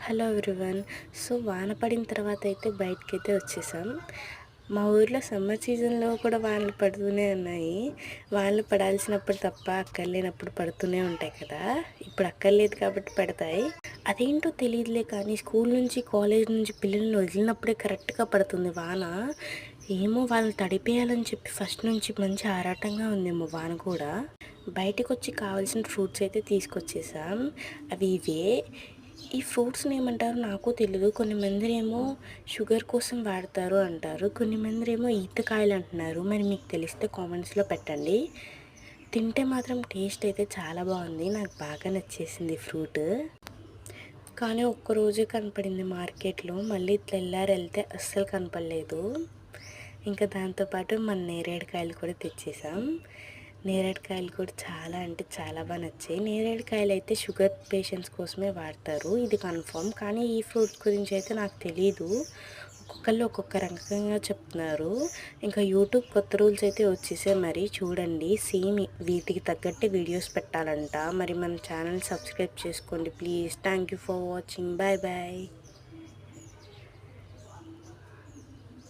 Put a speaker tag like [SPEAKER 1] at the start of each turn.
[SPEAKER 1] Hello everyone. So వాన పడిన తర్వాత అయితే బయటకైతే వచ్చేసాం. మా ఊర్లో సమ్మర్ సీజన్లో కూడా వానలు పడుతూనే ఉన్నాయి. వానలు పడాల్సినప్పుడు తప్ప అక్కర్లేనప్పుడు పడుతూనే ఉంటాయి కదా. ఇప్పుడు అక్కర్లేదు కాబట్టి పడతాయి. అదేంటో తెలియదులే కానీ స్కూల్ నుంచి కాలేజ్ నుంచి పిల్లల్ని వదిలినప్పుడే కరెక్ట్గా పడుతుంది వాన. ఏమో వాళ్ళని తడిపేయాలని చెప్పి ఫస్ట్ నుంచి మంచి ఆరాటంగా ఉందేమో వాన కూడా. బయటకు వచ్చి కావాల్సిన ఫ్రూట్స్ అయితే తీసుకొచ్చేసాం. అవి ఇవే. ఈ ఫ్రూట్స్ని ఏమంటారు నాకు తెలీదు. కొంతమంది ఏమో షుగర్ కోసం వాడతారు అంటారు, కొంతమంది ఏమో ఈతకాయలు అంటున్నారు. మరి మీకు తెలిస్తే కామెంట్స్లో పెట్టండి. తింటే మాత్రం టేస్ట్ అయితే చాలా బాగుంది, నాకు బాగా నచ్చేసింది ఫ్రూట్. కానీ ఒక్కరోజే కనపడింది మార్కెట్లో, మళ్ళీ తెల్లారి వెళ్తే అస్సలు కనపడలేదు. ఇంకా దాంతోపాటు మన నేరేడుకాయలు కూడా తెచ్చేసాం. నేరేడుకాయలు కూడా చాలా అంటే చాలా బాగా నచ్చాయి. నేరేడుకాయలు అయితే షుగర్ పేషెంట్స్ కోసమే వాడతారు, ఇది కన్ఫర్మ్. కానీ ఈ ఫ్రూట్ గురించి అయితే నాకు తెలీదు. ఒక్కొక్కళ్ళు ఒక్కొక్క రకంగా చెప్తున్నారు. ఇంకా యూట్యూబ్ కొత్త రూల్స్ అయితే వచ్చేసాయి, మరి చూడండి. సేమ్ వీటికి తగ్గట్టే వీడియోస్ పెట్టాలంట. మరి మన ఛానల్ సబ్స్క్రైబ్ చేసుకోండి please. Thank you for watching. Bye bye.